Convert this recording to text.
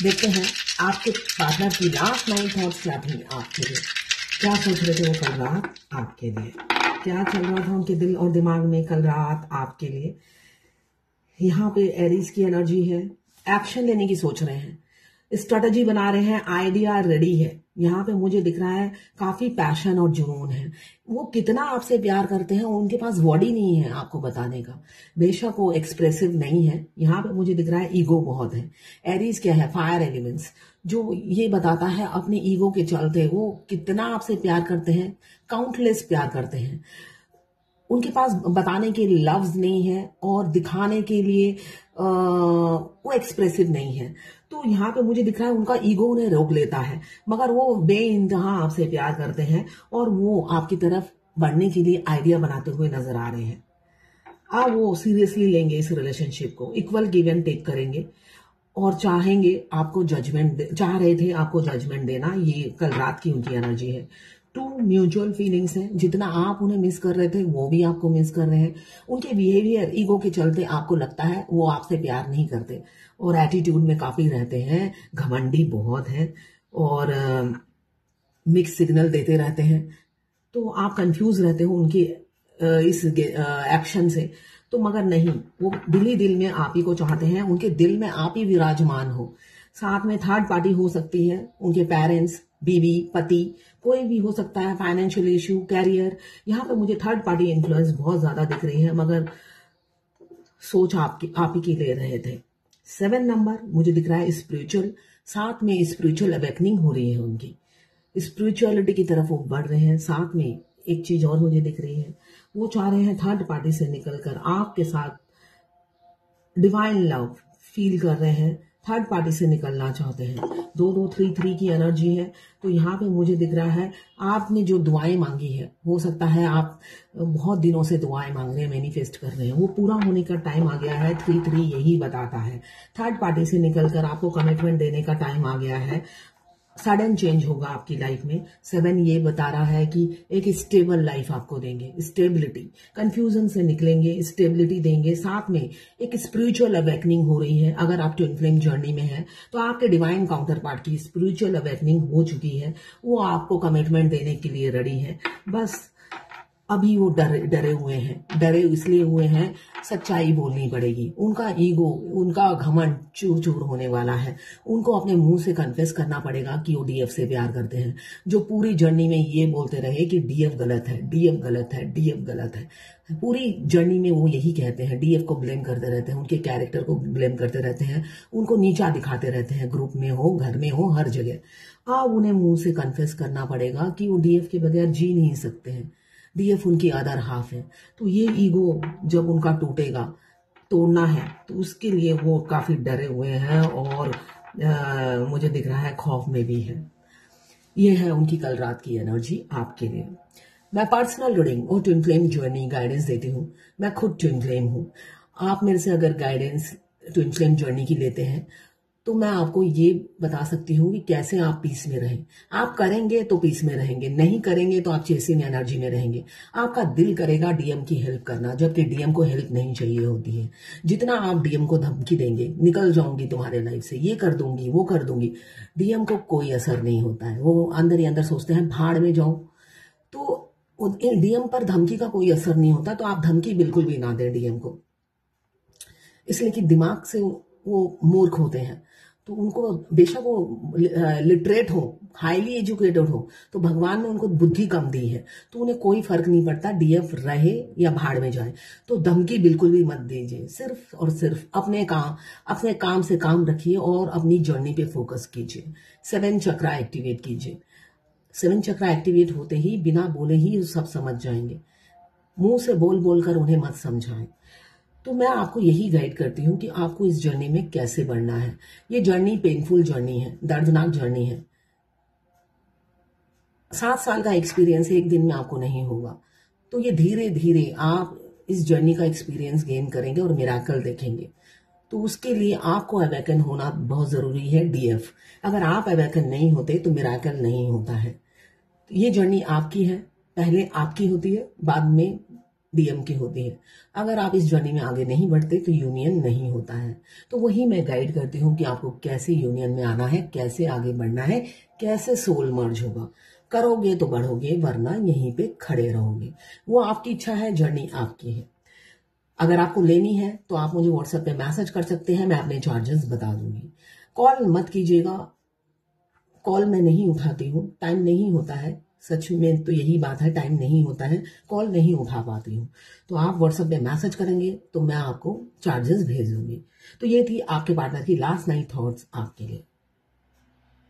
देखते हैं आपके पार्टनर की लास्ट 9 थॉट्स क्या थी आपके लिए। क्या सोच रहे थे वो कल रात आपके लिए, क्या चल रहा था उनके दिल और दिमाग में कल रात आपके लिए। यहाँ पे एरीज की एनर्जी है, एक्शन लेने की सोच रहे हैं, स्ट्रेटजी बना रहे हैं, आइडिया रेडी है। यहाँ पे मुझे दिख रहा है काफी पैशन और जुनून है। वो कितना आपसे प्यार करते हैं उनके पास वर्ड ही नहीं है आपको बताने का। बेशक वो एक्सप्रेसिव नहीं है, यहाँ पे मुझे दिख रहा है ईगो बहुत है। एरीज क्या है, फायर एलिमेंट्स, जो ये बताता है अपने ईगो के चलते वो कितना आपसे प्यार करते हैं, काउंटलेस प्यार करते हैं। उनके पास बताने के लफ्ज नहीं है और दिखाने के लिए वो एक्सप्रेसिव नहीं है। तो यहाँ पे मुझे दिख रहा है उनका ईगो उन्हें रोक लेता है, मगर वो बेइंतहा आपसे प्यार करते हैं और वो आपकी तरफ बढ़ने के लिए आइडिया बनाते हुए नजर आ रहे हैं। अब वो सीरियसली लेंगे इस रिलेशनशिप को, इक्वल गिव एंड टेक करेंगे और चाहेंगे आपको चाह रहे थे आपको जजमेंट देना। ये कल रात की उनकी एनर्जी है। 2 म्यूचुअल फीलिंग्स हैं, जितना आप उन्हें मिस कर रहे थे वो भी आपको मिस कर रहे हैं। उनके बिहेवियर ईगो के चलते आपको लगता है वो आपसे प्यार नहीं करते और एटीट्यूड में काफी रहते हैं, घमंडी बहुत हैं और मिक्स सिग्नल देते रहते हैं। तो आप कंफ्यूज रहते हो उनके इस एक्शन से। तो मगर नहीं, वो दिल ही दिल में आप ही को चाहते हैं, उनके दिल में आप ही विराजमान हो। साथ में थर्ड पार्टी हो सकती है, उनके पेरेंट्स, बीवी, पति, कोई भी हो सकता है, फाइनेंशियल इश्यू, कैरियर। यहाँ पे मुझे थर्ड पार्टी इन्फ्लुएंस बहुत ज्यादा दिख रही है, मगर सोच आप ही की ले रहे थे। 7 नंबर मुझे दिख रहा है स्पिरिचुअल, साथ में स्पिरिचुअल अवेकनिंग हो रही है उनकी, स्पिरिचुअलिटी की तरफ वो बढ़ रहे हैं। साथ में एक चीज और मुझे दिख रही है, वो चाह रहे हैं थर्ड पार्टी से निकलकर आपके साथ डिवाइन लव फील कर रहे हैं, थर्ड पार्टी से निकलना चाहते हैं। 2-2-3-3 की एनर्जी है। तो यहाँ पे मुझे दिख रहा है आपने जो दुआएं मांगी है, हो सकता है आप बहुत दिनों से दुआएं मांग रहे हैं, मैनिफेस्ट कर रहे हैं, वो पूरा होने का टाइम आ गया है। 3-3 यही बताता है, थर्ड पार्टी से निकलकर आपको कमिटमेंट देने का टाइम आ गया है। सडन चेंज होगा आपकी लाइफ में। 7 ये बता रहा है कि एक स्टेबल लाइफ आपको देंगे, स्टेबिलिटी, कंफ्यूजन से निकलेंगे, स्टेबिलिटी देंगे। साथ में एक स्पिरिचुअल अवेकनिंग हो रही है। अगर आप ट्विन फ्लेम जर्नी में है तो आपके डिवाइन काउंटर पार्ट की स्पिरिचुअल अवेकनिंग हो चुकी है, वो आपको कमिटमेंट देने के लिए रेडी है। बस अभी वो डरे हुए हैं। डरे इसलिए हुए हैं, सच्चाई बोलनी पड़ेगी। उनका ईगो, उनका घमंड चूर चूर होने वाला है। उनको अपने मुंह से कन्फेस करना पड़ेगा कि वो डीएफ से प्यार करते हैं। जो पूरी जर्नी में ये बोलते रहे कि डीएफ गलत है, डीएफ गलत है, डीएफ गलत है, पूरी जर्नी में वो यही कहते हैं, डीएफ को ब्लेम करते रहते हैं, उनके कैरेक्टर को ब्लेम करते रहते हैं, उनको नीचा दिखाते रहते हैं, ग्रुप में हो, घर में हो, हर जगह। अब उन्हें मुंह से कन्फेस करना पड़ेगा कि वो डीएफ के बगैर जी नहीं सकते हैं, डीएफ उनकी अदर हाफ है। तो ये ईगो जब उनका टूटेगा, तोड़ना है, तो उसके लिए वो काफी डरे हुए हैं और मुझे दिख रहा है खौफ में भी है। ये है उनकी कल रात की एनर्जी आपके लिए। मैं पर्सनल रीडिंग और ट्विन फ्लेम जर्नी गाइडेंस देती हूँ। मैं खुद ट्विन फ्लेम हूँ। आप मेरे से अगर गाइडेंस ट्विन फ्लेम जर्नी की लेते हैं तो मैं आपको ये बता सकती हूँ कि कैसे आप पीस में रहें। आप करेंगे तो पीस में रहेंगे, नहीं करेंगे तो आप चेसिंग एनर्जी में रहेंगे। आपका दिल करेगा डीएम की हेल्प करना, जबकि डीएम को हेल्प नहीं चाहिए होती है। जितना आप डीएम को धमकी देंगे, निकल जाऊंगी तुम्हारे लाइफ से, ये कर दूंगी, वो कर दूंगी, डीएम को कोई असर नहीं होता है। वो अंदर ही अंदर सोचते हैं भाड़ में जाओ। तो डीएम पर धमकी का कोई असर नहीं होता। तो आप धमकी बिल्कुल भी ना दें डीएम को, इसलिए कि दिमाग से वो मूर्ख होते हैं। तो उनको बेशक वो लिटरेट हो, हाईली एजुकेटेड हो, तो भगवान ने उनको बुद्धि कम दी है, तो उन्हें कोई फर्क नहीं पड़ता डीएफ रहे या भाड़ में जाए। तो धमकी बिल्कुल भी मत दीजिए, सिर्फ और सिर्फ अपने काम से काम रखिए और अपनी जर्नी पे फोकस कीजिए। 7 चक्रा एक्टिवेट कीजिए। 7 चक्रा एक्टिवेट होते ही बिना बोले ही सब समझ जाएंगे। मुंह से बोल बोलकर उन्हें मत समझाएं। तो मैं आपको यही गाइड करती हूँ कि आपको इस जर्नी में कैसे बढ़ना है। ये जर्नी पेनफुल जर्नी है, दर्दनाक जर्नी है। 7 साल का एक्सपीरियंस एक दिन में आपको नहीं होगा। तो ये धीरे धीरे आप इस जर्नी का एक्सपीरियंस गेन करेंगे और मिराकल देखेंगे। तो उसके लिए आपको अवेकन होना बहुत जरूरी है डीएफ। अगर आप अवेकन नहीं होते तो मिराकल नहीं होता है। तो ये जर्नी आपकी है, पहले आपकी होती है, बाद में डीएम की होती है। अगर आप इस जर्नी में आगे नहीं बढ़ते तो यूनियन नहीं होता है। तो वही मैं गाइड करती हूँ कि आपको कैसे यूनियन में आना है, कैसे आगे बढ़ना है, कैसे सोल मर्ज होगा। करोगे तो बढ़ोगे, वरना यहीं पे खड़े रहोगे। वो आपकी इच्छा है, जर्नी आपकी है। अगर आपको लेनी है तो आप मुझे व्हाट्सएप पे मैसेज कर सकते हैं, मैं अपने चार्जेस बता दूंगी। कॉल मत कीजिएगा, कॉल मैं नहीं उठाती हूँ, टाइम नहीं होता है। सच में तो यही बात है, टाइम नहीं होता है, कॉल नहीं उठा पाती हूँ। तो आप व्हाट्सएप पे मैसेज करेंगे तो मैं आपको चार्जेस भेज दूंगी। तो ये थी आपके पार्टनर की लास्ट 9 थॉट्स आपके लिए।